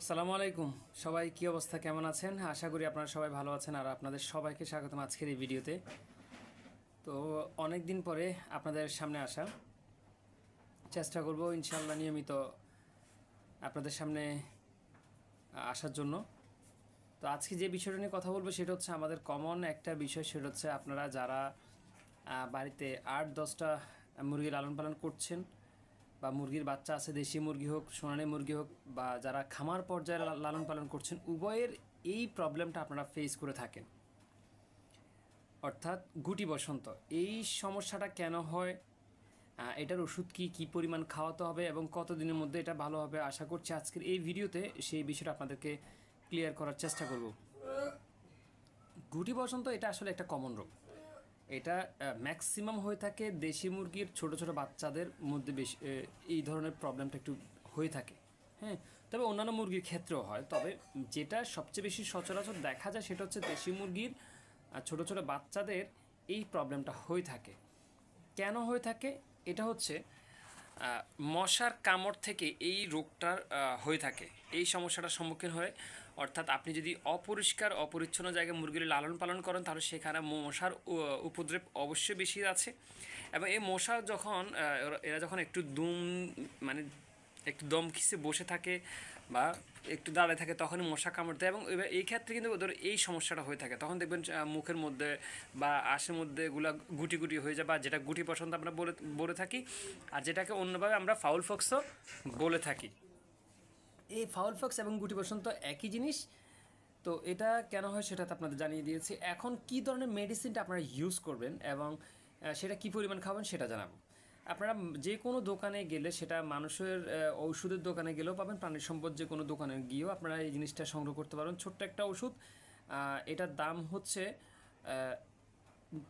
আসসালামু আলাইকুম। সবাই কি অবস্থা, কেমন আছেন? আশা করি আপনারা সবাই ভালো আছেন। আর আপনাদের সবাইকে স্বাগতম আজকের এই ভিডিওতে। তো অনেক দিন পরে আপনাদের সামনে আসা, চেষ্টা করব ইনশাআল্লাহ নিয়মিত আপনাদের সামনে আসার জন্য। তো আজকে যে বিষয়টা নিয়ে কথা বলবো সেটা হচ্ছে আমাদের কমন একটা বিষয়, সেটা হচ্ছে আপনারা যারা বাড়িতে ৮-১০টা মুরগি লালন পালন করছেন বা মুরগির বাচ্চা আছে, দেশি মুরগি হোক, সোনালী মুরগি হোক, বা যারা খামার পর্যায়ে লালন পালন করছেন, উভয়ের এই প্রবলেমটা আপনারা ফেস করে থাকেন, অর্থাৎ গুটি বসন্ত। এই সমস্যাটা কেন হয়, এটার ওষুধ কী পরিমাণ খাওয়াতে হবে এবং কতদিনের মধ্যে এটা ভালো হবে, আশা করছি আজকের এই ভিডিওতে সেই বিষয়টা আপনাদেরকে ক্লিয়ার করার চেষ্টা করব। গুটি বসন্ত এটা আসলে একটা কমন রোগ। এটা ম্যাক্সিমাম হয়ে থাকে দেশি মুরগির ছোট ছোট বাচ্চাদের মধ্যে বেশি এই ধরনের প্রবলেমটা একটু হয়ে থাকে। হ্যাঁ, তবে অন্যান্য মুরগির ক্ষেত্রেও হয়, তবে যেটা সবচেয়ে বেশি সচরাচর দেখা যায় সেটা হচ্ছে দেশি মুরগির ছোট ছোট বাচ্চাদের এই প্রবলেমটা হয়ে থাকে। কেন হয়ে থাকে? এটা হচ্ছে মশার কামড় থেকে এই রোগটার হয়ে থাকে, এই সমস্যাটার সম্মুখীন হয়। অর্থাৎ আপনি যদি অপরিষ্কার অপরিচ্ছন্ন জায়গায় মুরগির লালন পালন করেন তাহলে সেখানে মশার উপদ্রব অবশ্যই বেশি আছে। এবং এই মশা যখন এরা যখন একটু মানে একটু দম খিসে বসে থাকে বা একটু দাঁড়ায় থাকে তখনই মশা কামড় দেয়, এবং এই ক্ষেত্রে কিন্তু ওদের এই সমস্যাটা হয়ে থাকে। তখন দেখবেন মুখের মধ্যে বা আশের মধ্যে এগুলা গুটি গুটি হয়ে যায়, বা যেটা গুটি পছন্দ আমরা বলে থাকি, আর যেটাকে অন্যভাবে আমরা ফাউল ফক্সও বলে থাকি। এই ফাউল ফক্স এবং গুটি বসন্ত একই জিনিস। তো এটা কেন হয় সেটা তো আপনাদের জানিয়ে দিয়েছি। এখন কি ধরনের মেডিসিনটা আপনারা ইউজ করবেন এবং সেটা কি পরিমাণ খাবেন সেটা জানাবো। আপনারা যে কোনো দোকানে গেলে, সেটা মানুষের ঔষধের দোকানে গেলেও পাবেন, প্রাণী সম্পদ যে কোনো দোকানে গিয়েও আপনারা এই জিনিসটা সংগ্রহ করতে পারবেন। ছোট্ট একটা ওষুধ, এটার দাম হচ্ছে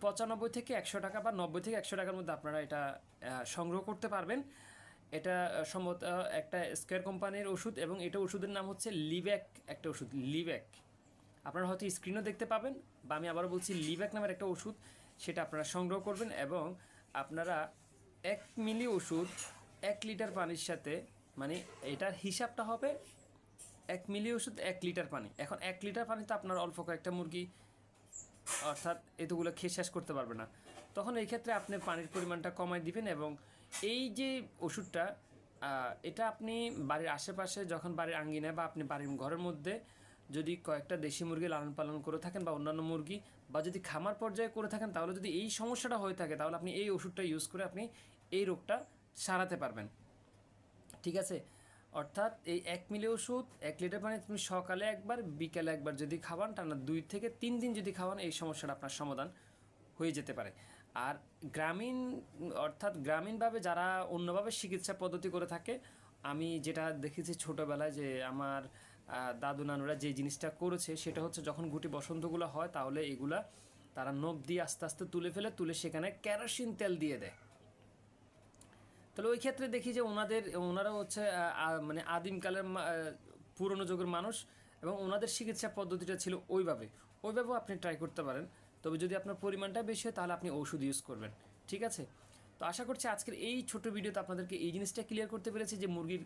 95 থেকে 100 টাকা বা 90 থেকে 100 টাকার মধ্যে আপনারা এটা সংগ্রহ করতে পারবেন। এটা সম্ভবত একটা স্কয়ার কোম্পানির ওষুধ, এবং এটা ওষুধের নাম হচ্ছে লিব্যাক, একটা ওষুধ লিব্যাক। আপনারা হয়তো স্ক্রিনও দেখতে পাবেন, বা আমি আবারও বলছি লিব্যাক নামের একটা ওষুধ, সেটা আপনারা সংগ্রহ করবেন। এবং আপনারা 1 মিলি ওষুধ 1 লিটার পানির সাথে, মানে এটার হিসাবটা হবে 1 মিলি ওষুধ 1 লিটার পানি। এখন 1 লিটার পানিতে আপনার অল্প কয়েকটা মুরগি, অর্থাৎ এতগুলো খেয়ে শেষ করতে পারবে না। তখন এই ক্ষেত্রে আপনি পানির পরিমাণটা কমাই দিবেন, এবং এই যে ওষুধটা, এটা আপনি বাড়ির আশেপাশে, যখন বাড়ির আঙ্গিনায় বা আপনি বাড়ির ঘরের মধ্যে যদি কয়েকটা দেশি মুরগি লালন পালন করে থাকেন বা অন্যান্য মুরগি, বা যদি খামার পর্যায়ে করে থাকেন, তাহলে যদি এই সমস্যাটা হয়ে থাকে তাহলে আপনি এই ওষুধটা ইউজ করে আপনি এই রোগটা সারাতে পারবেন। ঠিক আছে? অর্থাৎ এই 1 মিলি ওষুধ 1 লিটার পানি তুমি সকালে একবার বিকেলে একবার যদি খাওয়ান, টানা 2 থেকে 3 দিন যদি খাওয়ান, এই সমস্যাটা আপনার সমাধান হয়ে যেতে পারে। আর গ্রামীণ, অর্থাৎ গ্রামীণভাবে যারা অন্যভাবে চিকিৎসা পদ্ধতি করে থাকে, আমি যেটা দেখেছি ছোটোবেলায়, যে আমার দাদু নানুরা যে জিনিসটা করেছে সেটা হচ্ছে, যখন গুটি বসন্তগুলো হয় তাহলে এগুলা তারা নখ দিয়ে আস্তে আস্তে তুলে সেখানে কেরোসিন তেল দিয়ে দেয়। তাহলে ওই ক্ষেত্রে দেখি যে ওনারা হচ্ছে মানে আদিমকালের পুরনো যুগের মানুষ, এবং ওনাদের চিকিৎসা পদ্ধতিটা ছিল ওইভাবেও আপনি ট্রাই করতে পারেন। তবে যদি আপনার পরিমাণটা বেশি হয় তাহলে আপনি ওষুধ ইউজ করবেন। ঠিক আছে? তো আশা করছি আজকের এই ছোট ভিডিওতে আপনাদেরকে এই জিনিসটা ক্লিয়ার করতে পেরেছি, যে মুরগির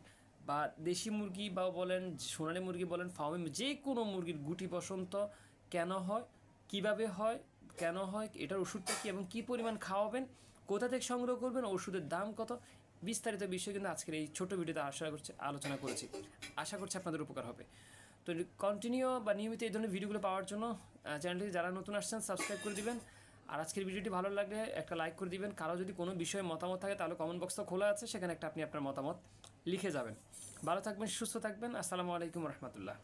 বা দেশি মুরগি বা বলেন, সোনালী মুরগি বলেন, ফার্মে যে কোনো মুরগির গুটি বসন্ত কেন হয়, কিভাবে হয়, কেন হয়, এটার ওষুধটা কী এবং কী পরিমাণ খাওয়াবেন, কোথা থেকে সংগ্রহ করবেন, ওষুধের দাম কত, বিস্তারিত বিষয় কিন্তু আজকের এই ছোট ভিডিওতে আলোচনা করেছি। আশা করছি আপনাদের উপকার হবে। তো কন্টিনিউ বা নিয়মিত এই ধরনের ভিডিওগুলো পাওয়ার জন্য চ্যানেলটি যারা নতুন আসছেন সাবস্ক্রাইব করে দিবেন। আর আজকের ভিডিওটি ভালো লাগলে একটা লাইক করে দিবেন। কারো যদি কোনো বিষয়ে মতামত থাকে তাহলে কমেন্ট বক্সটা খোলা আছে, সেখানে একটা আপনি আপনার মতামত লিখে যাবেন। ভালো থাকবেন, সুস্থ থাকবেন। আসসালামু আলাইকুম রহমতুল্লাহ।